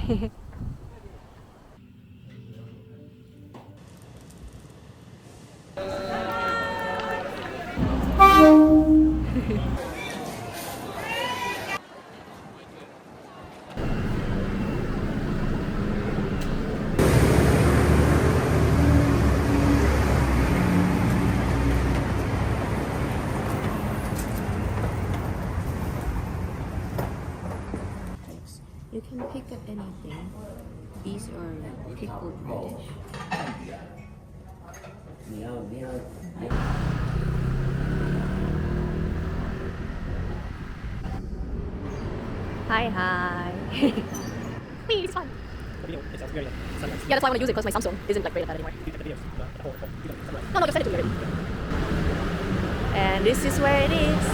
You can pick up anything. These are pickled radish. Hi, hi. Me, it's fun. Yeah, that's why I want to use it because my Samsung isn't like great at that anymore. No, just send it to me already. And this is where it is.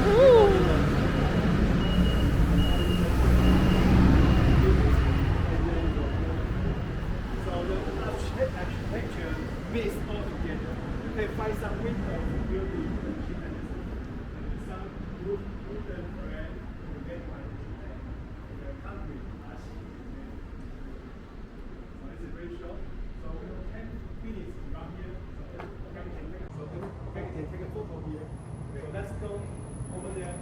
Ooh. Architecture mixed all together. You can find some window building some wooden frame to get one concrete architecture. So it's very short. So we have 10 minutes around here. So we can take a photo here. So let's go over there.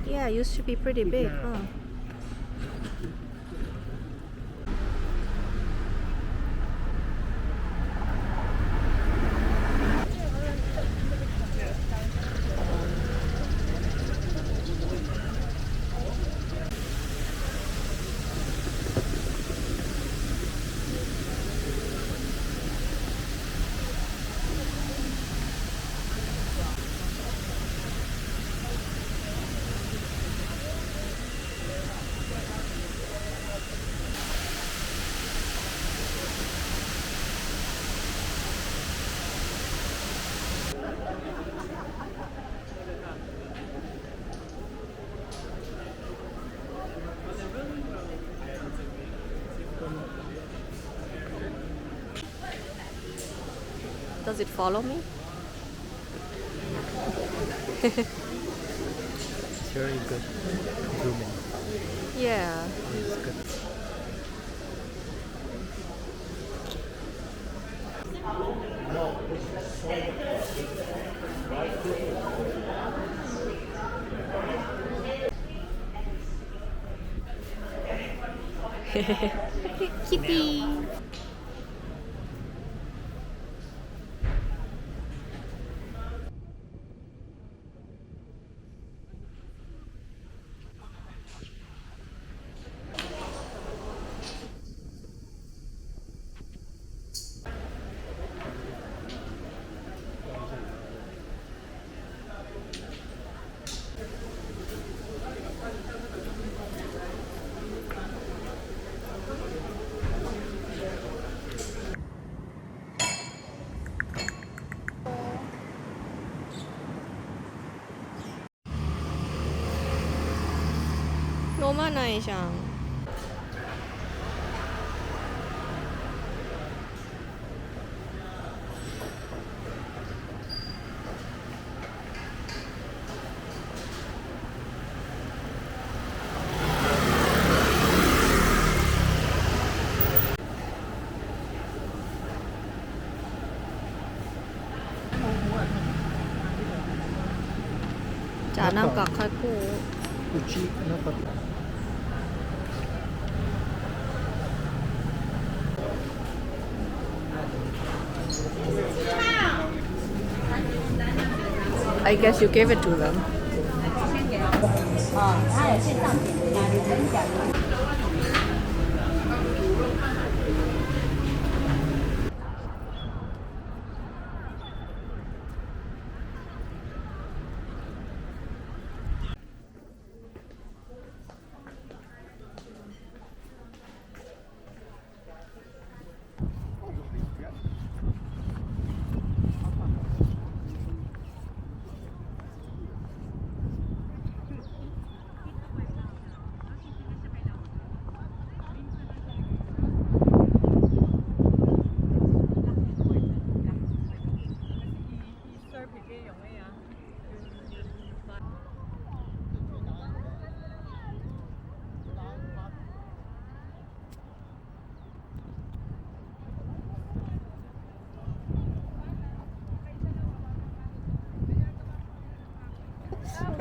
Yeah, it used to be pretty big, huh? Does it follow me? It's very good grooming. Yeah. It's good. Kitty. 너무 나이샹. 짜난 깍하고. Uchi no pata. I guess you gave it to them.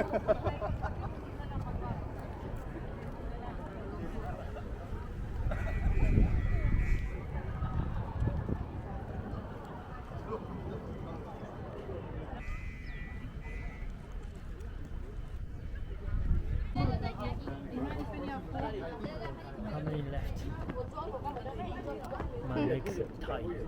How many left? My legs are tired.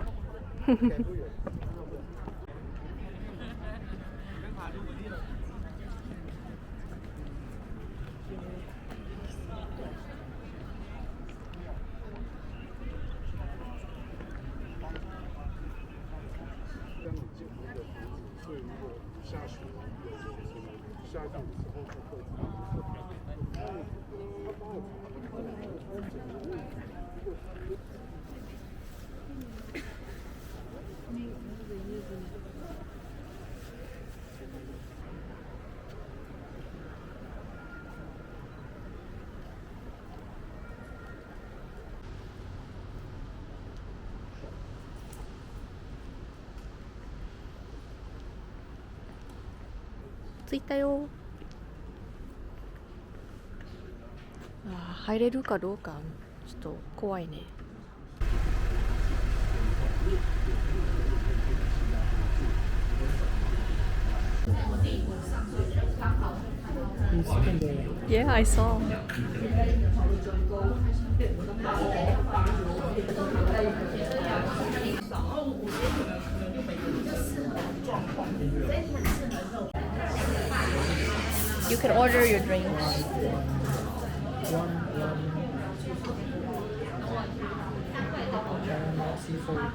着いたよ。入れるかどうかちょっと怖いね。He's sitting there. Yeah, I saw. You can order your drinks. Caramel seafood.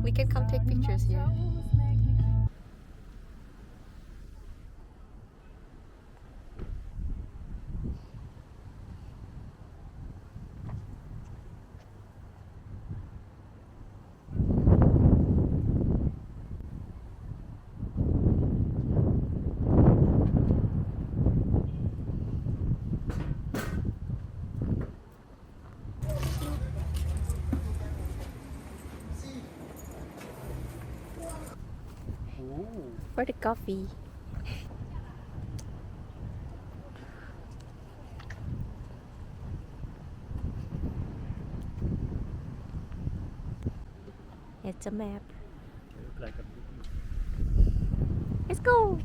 We can come take pictures here. For the coffee. It's a map. Look like a Let's go.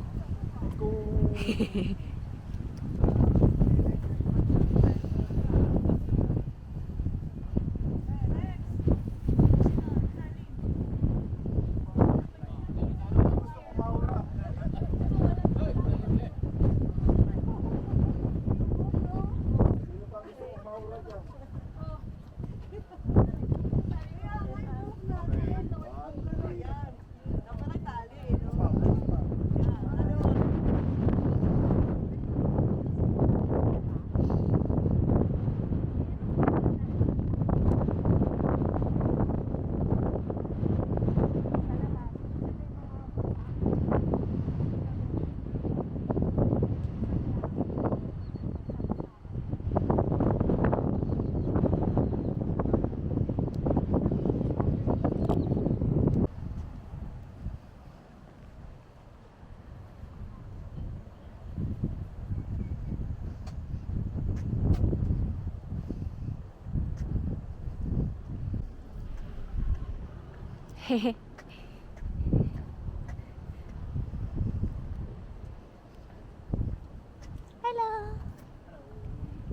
Hello.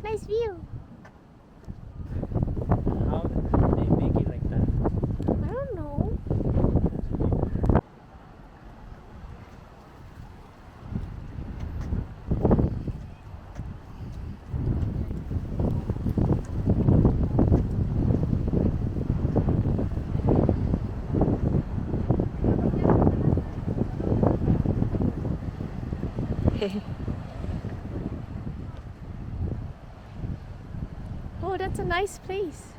Nice view. How they make it like that? I don't know. Oh, that's a nice place.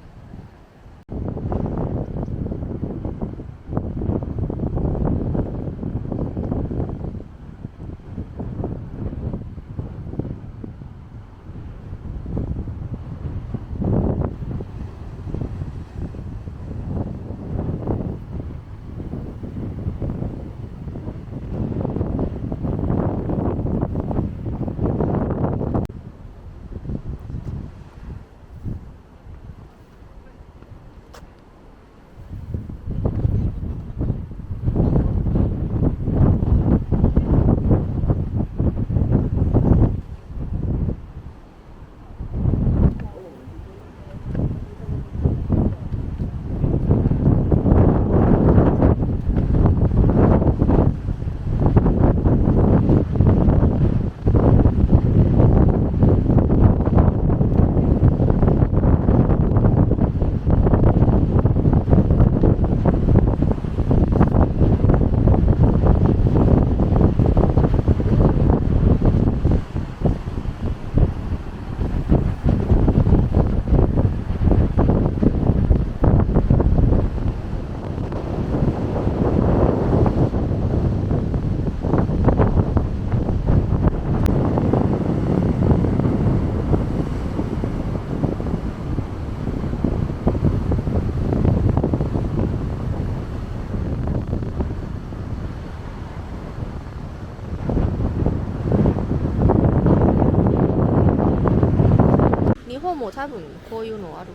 Nihon も多分こういうのある。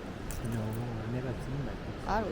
No, I never seen like this. ある。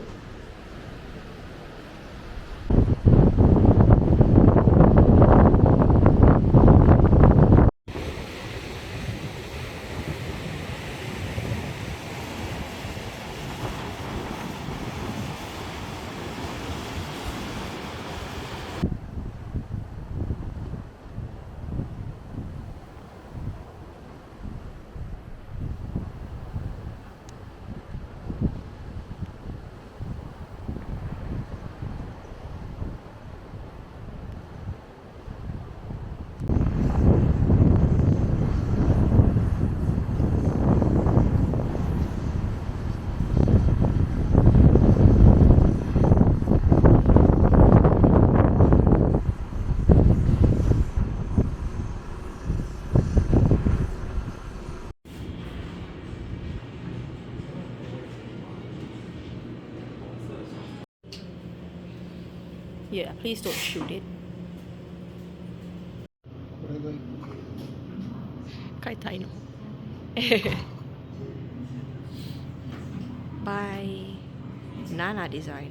Yeah, please don't shoot it. 買いたいの。by Nana Design.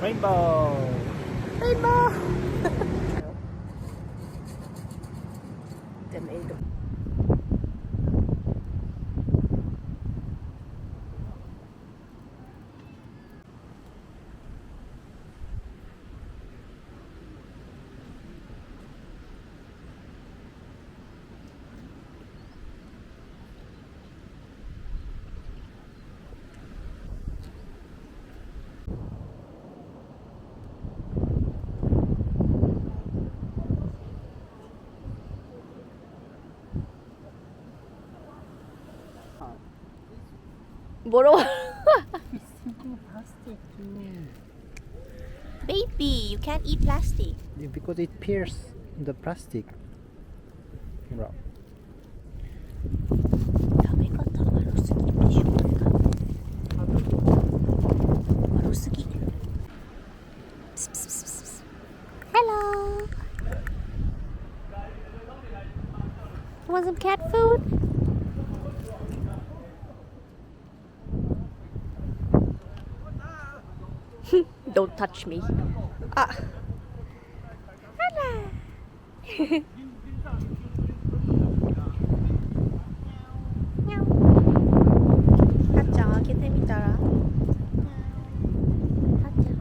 Rainbow! Rainbow! Tomato. 뭐로? Baby, you can't eat plastic. Because it pierces the plastic. Bro. 食べ方悪すぎでしょ、これが。悪すぎ。Hello. Want some cat food? Don't touch me. Ah. Hello. たっちゃん開けてみたら。たっちゃん。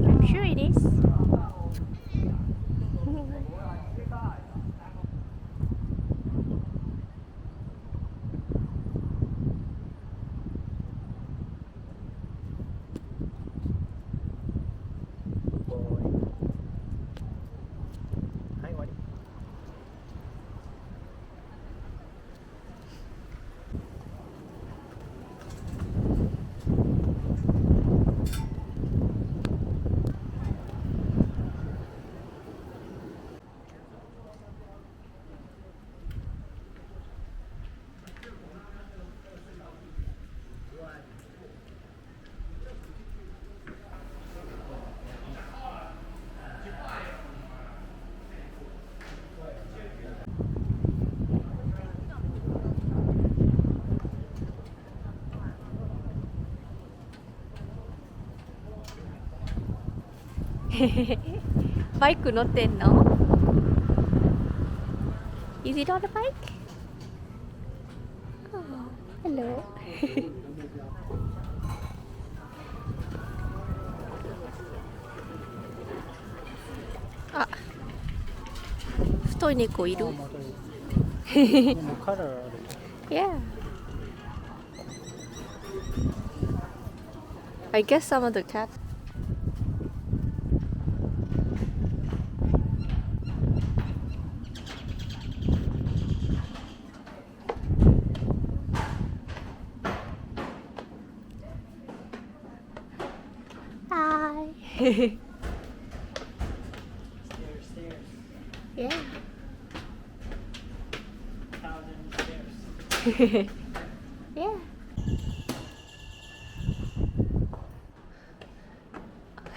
I'm sure it is. Hi, what? Bike 乗ってんの Is it on a bike? Oh, hello. あ、太い猫いる。でもカラーある。Yeah. I guess some of the cats. Hi. Yeah. Yeah.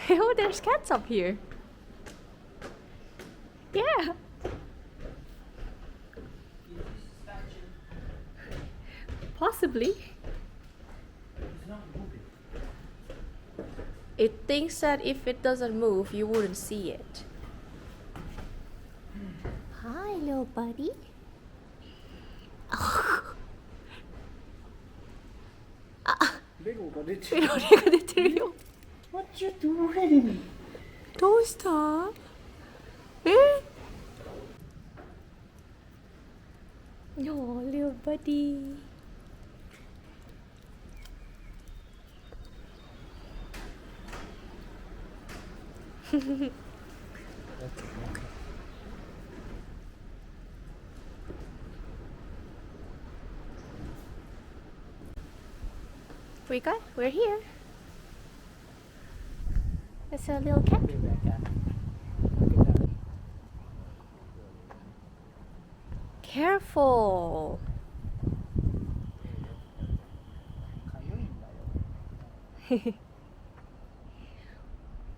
Oh, there's cats up here. Yeah. Possibly. It thinks that if it doesn't move, you wouldn't see it. Hi, little buddy. Ah, レゴが出てベロリが出てるよ。What you doing? どうしたえ No, little buddy. We're here. It's a little cat. Careful. かゆいんだよ。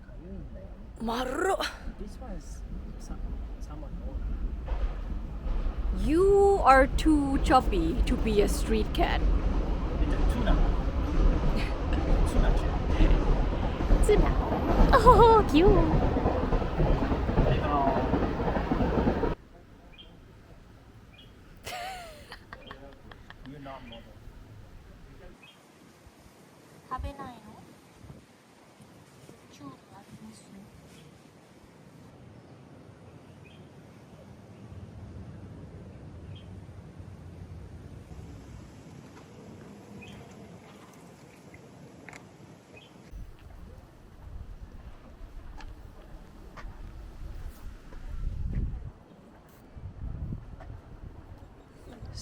かゆいんだよね。丸っ This one is someone old. You are too chubby to be a street cat. ツナ。ツナちゃん。 Tsuna. Oh, cute. You're not model. 食べないの興味あります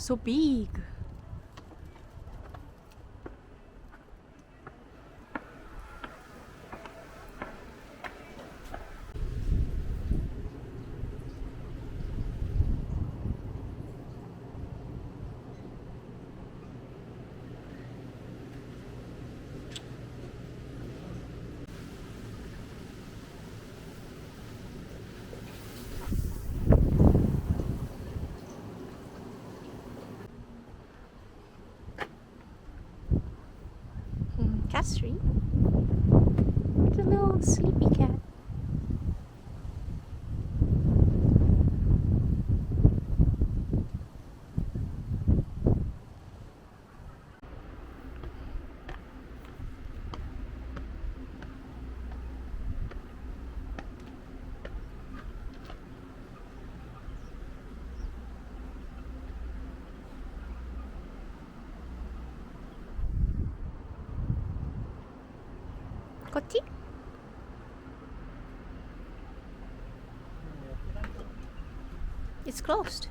so big. Cat Street. It's a little sleepy cat. Kochi? It's closed.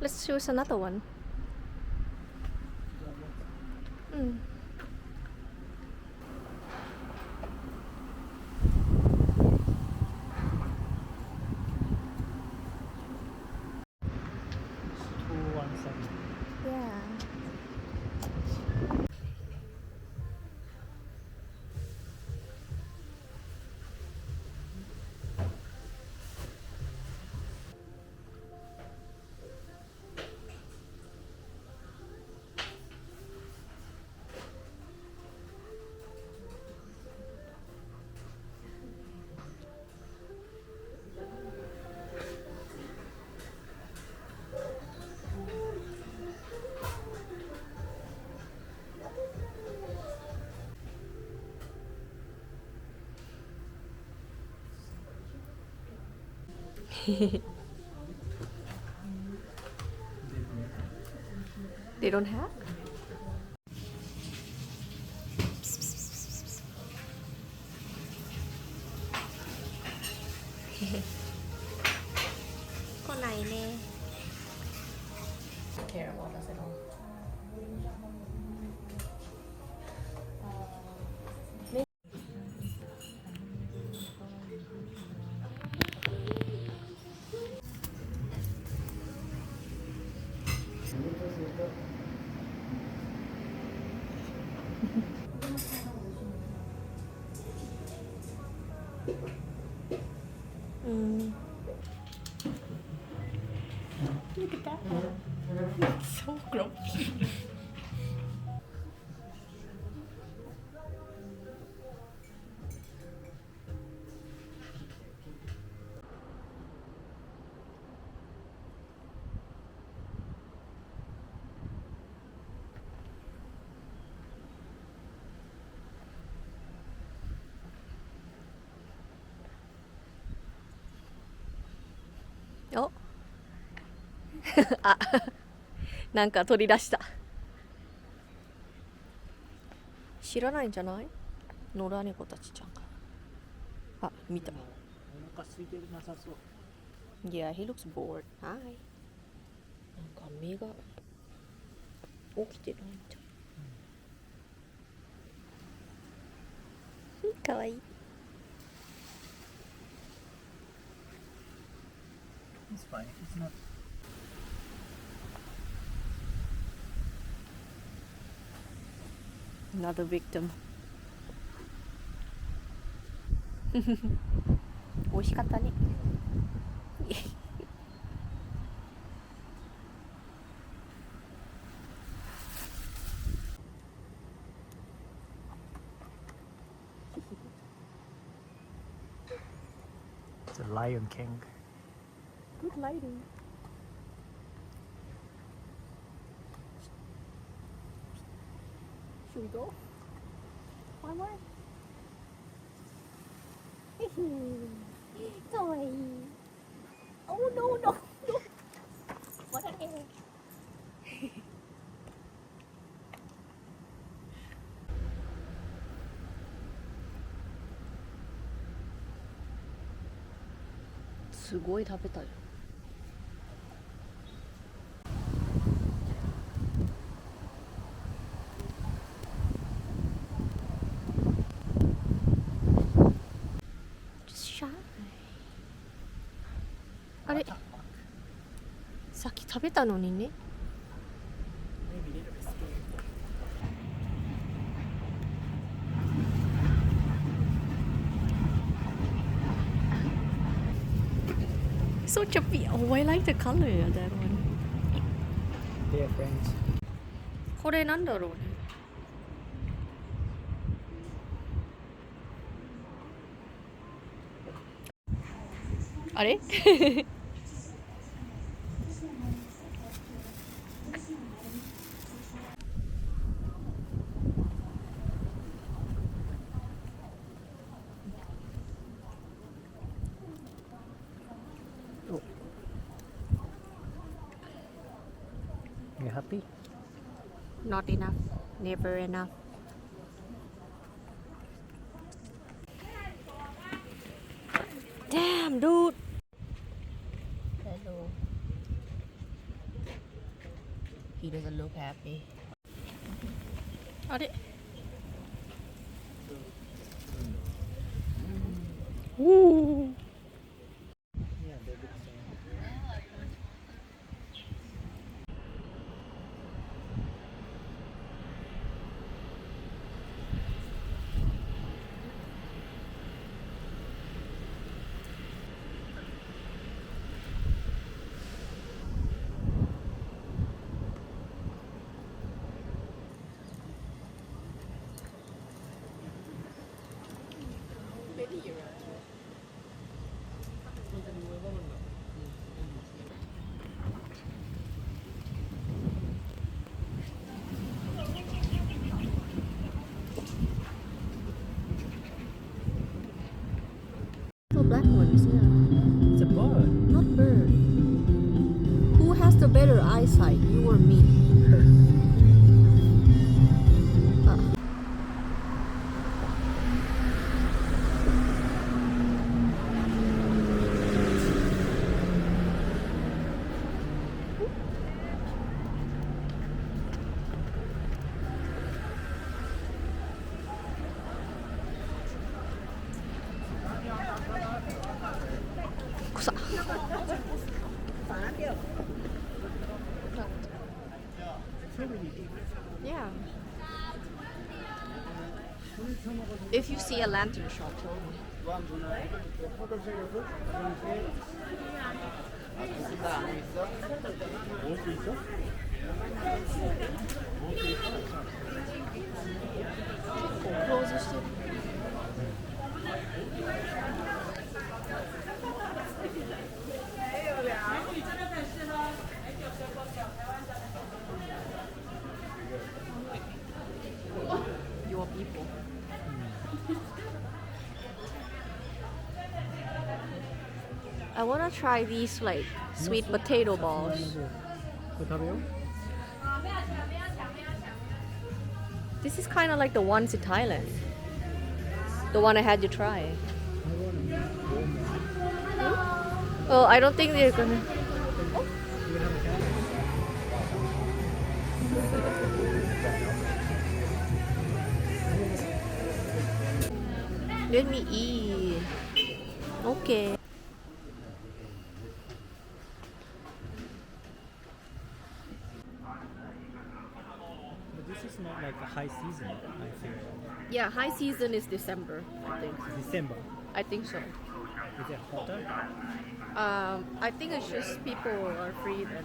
Let's choose another one. Mm. Yeah. They don't have? Con này nè. Care about us at all. Look at that. It's so grumpy. Oh. あ、なんか取り出した。知らないんじゃない？野良猫たちちゃんが。あ、見た。お腹空いてなさそう。Yeah, he looks bored. Hi. なんか目が起きてないんじゃん。かわいい。It's fine. It's not. Another victim. 美味しかったね。It's a Lion King. Good lighting. Should we go? One more? かわいい。Oh no no no! What an error! すごい食べたよ。さっき食べたのにね。So chubby. Oh, I like the color of that one. They are friends. これなんだろうね。あれYou happy? Not enough. Never enough. Damn, dude. Hello. He doesn't look happy. あれおお Yeah, they look same. The black ones, yeah. It's a bird. Not bird. Who has the better eyesight, you or me? Kusa. Yeah. If you see a lantern shop, tell me. Closest to your people. I wanna try these like sweet potato balls. This is kind of like the ones in Thailand. The one I had you try. Oh, I don't think they're gonna. Let me eat. Okay. But this is not like a high season, I think. Yeah, high season is December, I think. December. I think so. Is it hotter? I think it's just people are free then.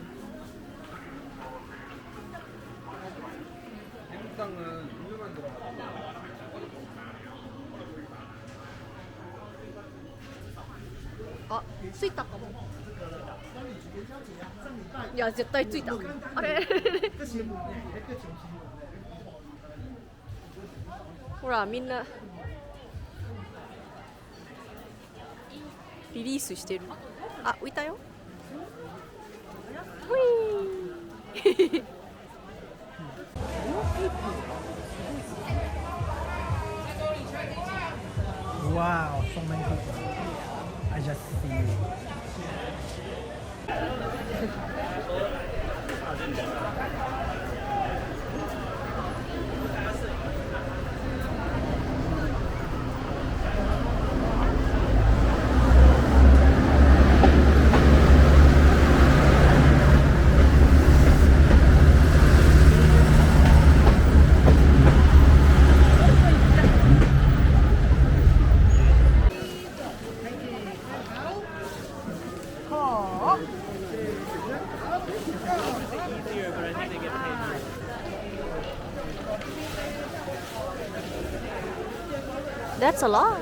아, ついたかも。いや、絶対ついた。あれほら、みんなリリースしてる。あ、浮いたよ。ウィーWow, so many people. I just see you. That's a lot.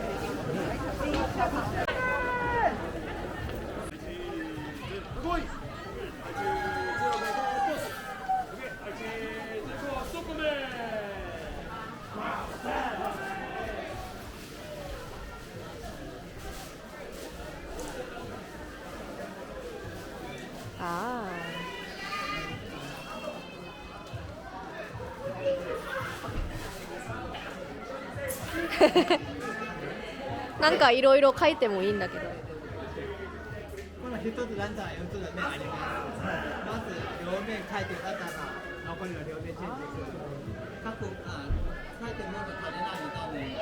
Ah. なんかいろいろ書いてもいいんだけど。この一つランタン4つの面あります。まず両面書いて方が残りの両面チェンジする。各書いてるものが足りないために、こ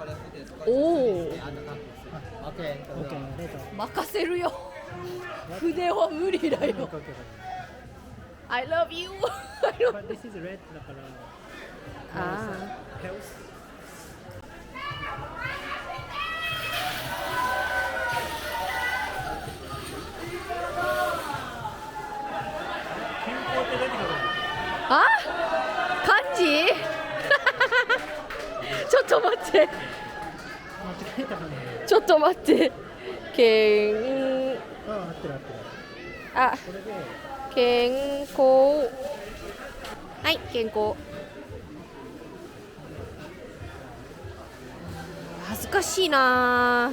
れ見て少しずつしてあと書く。オッケー。OK ありがとう任せるよ。筆は無理だよ。I love you. But this is red だからあ health あ。漢字？ちょっと待って。間違えたかなちょっと待って。健あ合ってる合ってるあこれで健康。はい健康。恥ずかしいな。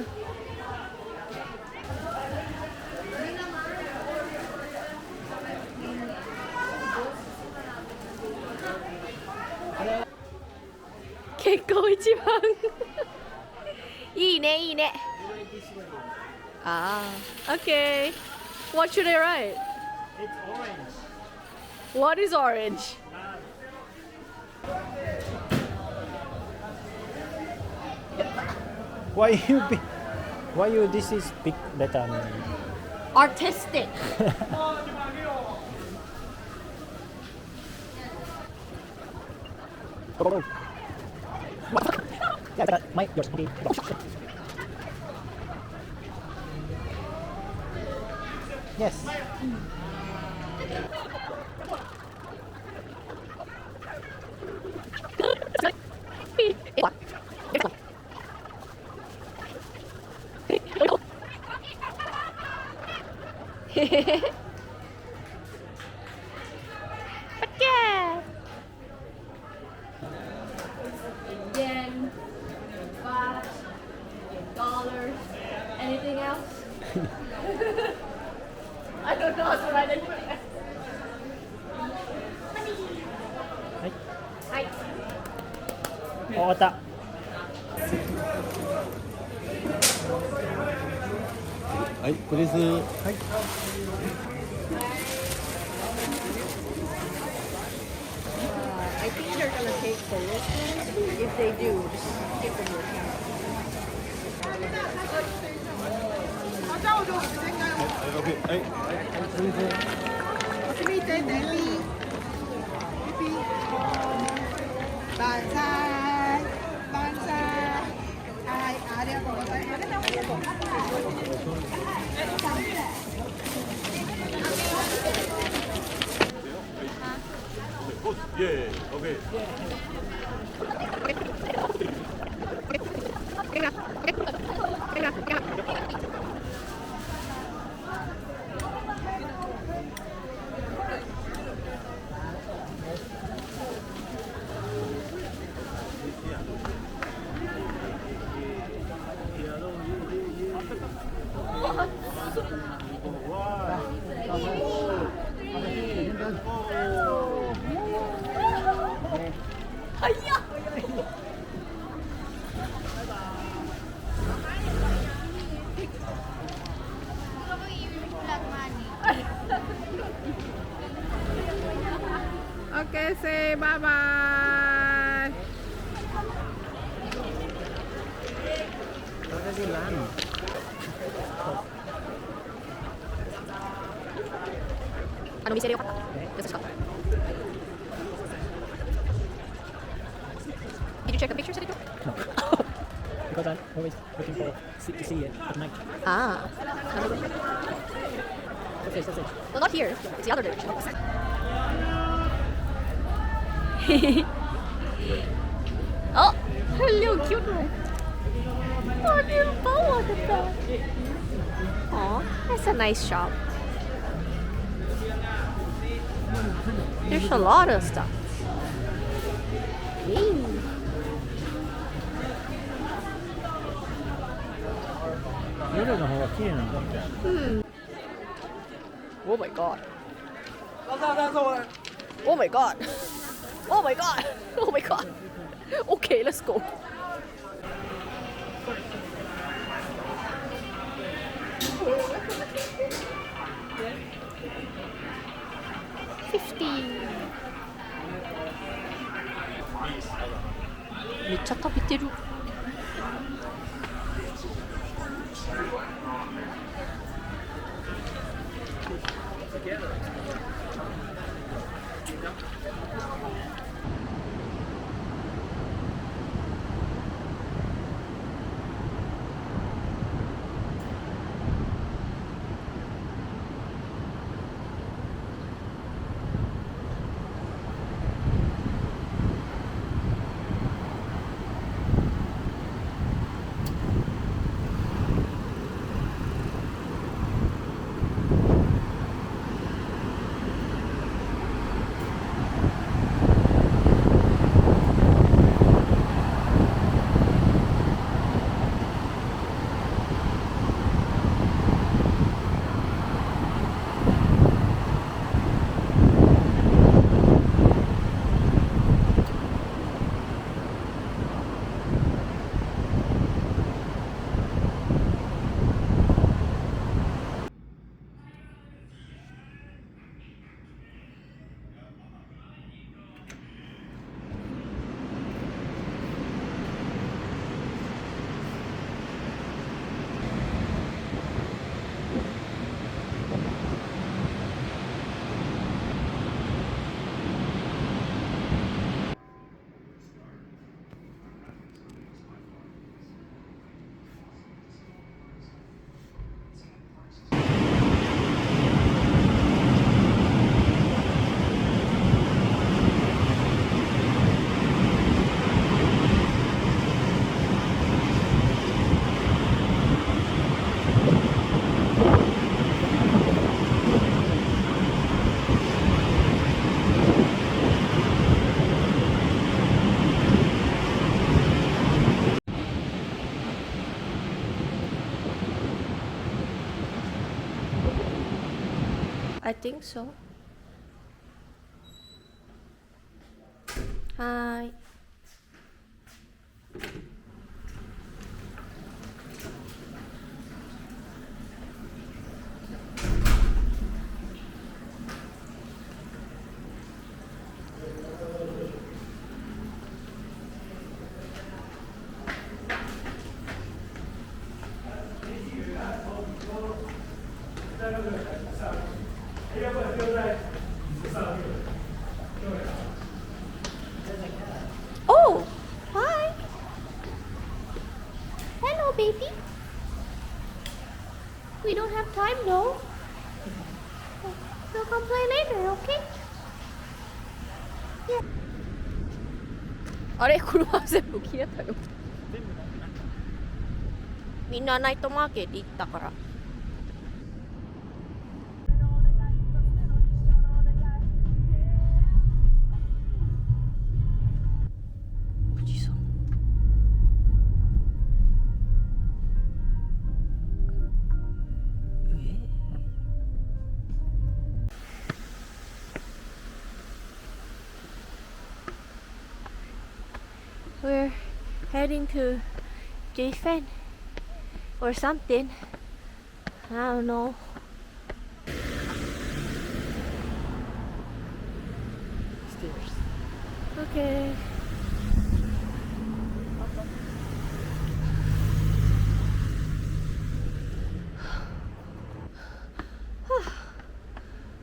健康一番いいねいいね。ああ OK What should I write? It's orange. What is orange? why you this is big letter Artistic. Yes. Okay. Yen, baht, dollars, anything else? I don't know how to write anything else. はいはい。終わったはい、これです。はい I think they're gonna take photos. If they do, just give them your camera. 万歳万歳はいありがとうございます。Yeah, okay. Okay, say bye bye. Ano miseria ka? This is ka. Did you check the pictures, Sergio? No. Because I'm always looking for to see it at night. Ah. Okay, so Well, not here. It's the other direction. Oh, hello, cute one. Oh, beautiful water. Aw, that's a nice shop. There's a lot of stuff. Yay. Oh my god. Oh my god. Oh my god. Oh my god. Okay, let's go. $50. めっちゃ食べてる。I think so. Hi. Oh, hi. Hello, baby. We don't have time though. We'll come play later, okay? Yeah. あれ、車全部消えたよ。みんなナイトマーケット行ったから。富士山。We're heading to Japan or something. I don't know. Stairs. Okay.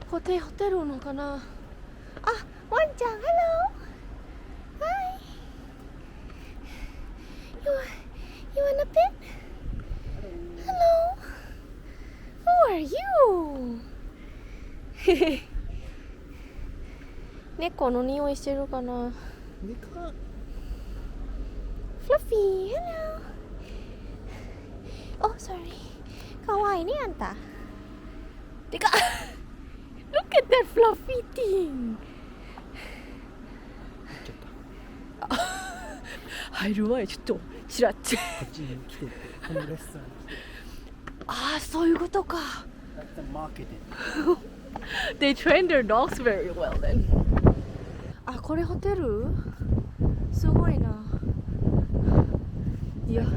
Hotel のかな。あ、ワンちゃん、Hello. Hi. You want a pet? Hello. Who are you? 猫の匂いしてるかな。Fluffy, hello. Oh, sorry. Kawaii ni anta. Tika. Look at that fluffy thing. 入る前ちょっとちらっち。こっちに来てて、このレストラン。ああ、そういうことか。 That's the marketing. They train their dogs very well then. あ、これホテル？すごいな。いや、サン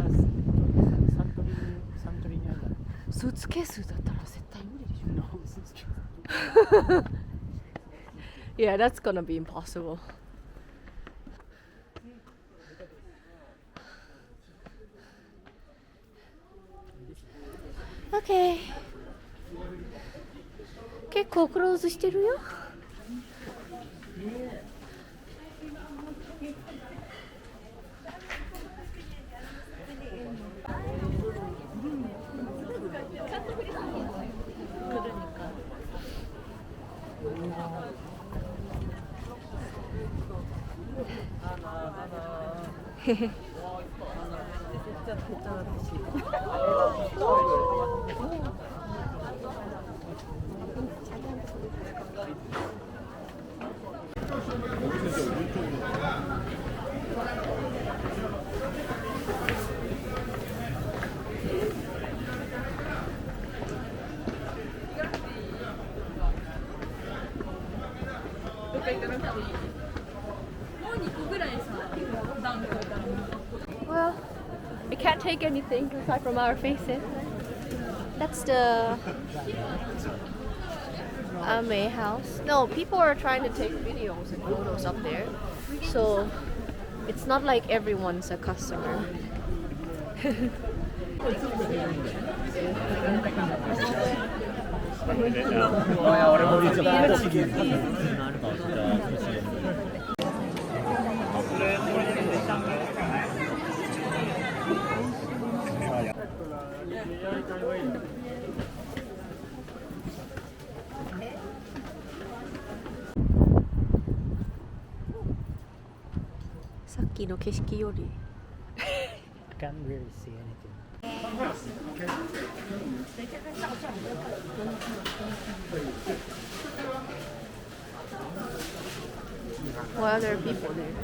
トリーにあるんだ。スーツケースだったら絶対無理でしょ。 No, スーツケース。 Yeah, that's gonna be impossible. Okay. 結構クローズしてるよ。へへ。Well, we can't take anything aside from our faces. That's the Ame house. No, people are trying to take videos and photos up there. So it's not like everyone's a customer. Saki no keshiki yori. Can't really see anything. Why are there people there?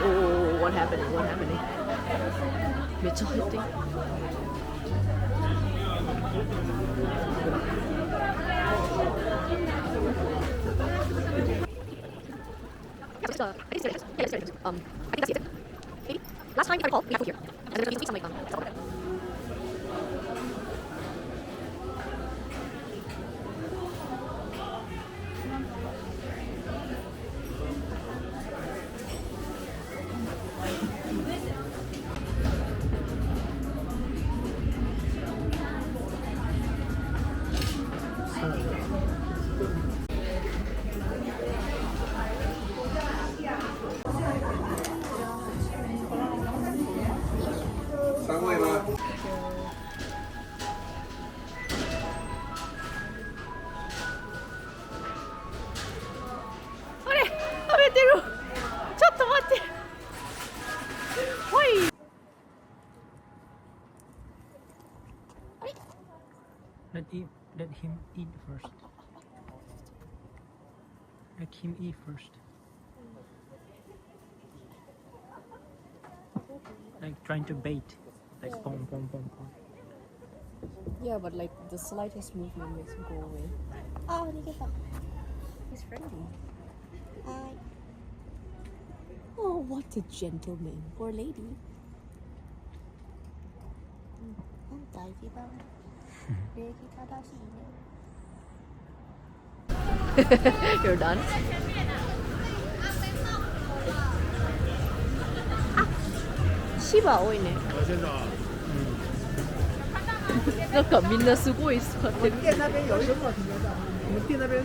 Oh, what happening? What happening? めっちゃ入ってる。I think that's it. Maybe. Last time, if I recall, we had food here. And then there's something like that. Let him eat first. Let him eat first. Like trying to bait. Like pom pom pom pom. Yeah, but like the slightest movement makes him go away. Oh, he's friendly. Hi. Oh, what a gentleman or lady. You're done? Shiba 多いね。那个みんなすごい座ってる。店那边有一个莫停车站，我们店那边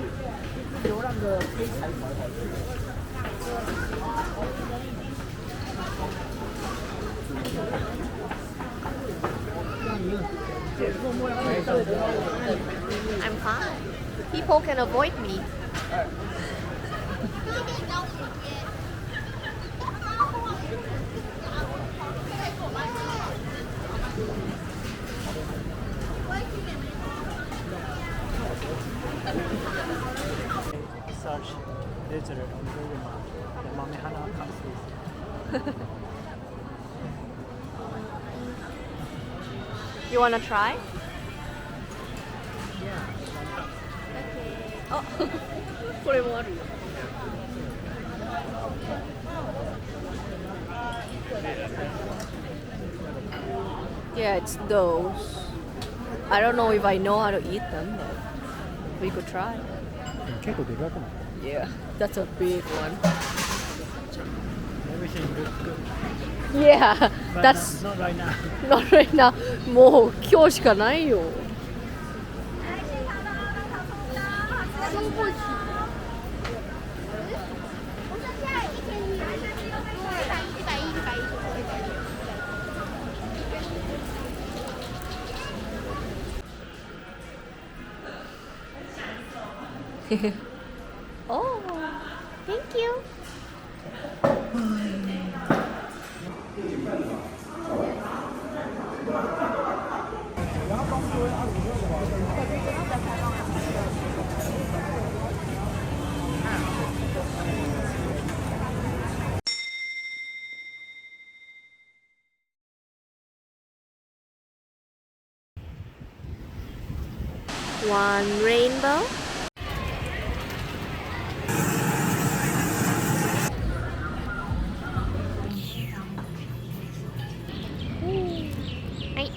流浪的飞财团。 I'm fine. People can avoid me. Search later on Google Maps. The Mame Hana comes with. You wanna try? Oh, これもあるよ。Yeah, it's those. I don't know if I know how to eat them, but we could try. 結構でかくない Yeah, that's a big one. Everything looks good. Yeah, But that's not right now. not right now. もう今日しかないよ。Oh, thank you. One rainbow. Hey.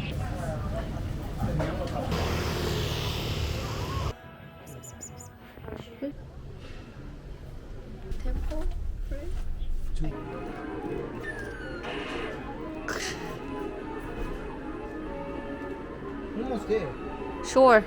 Temple? Almost there. Sure.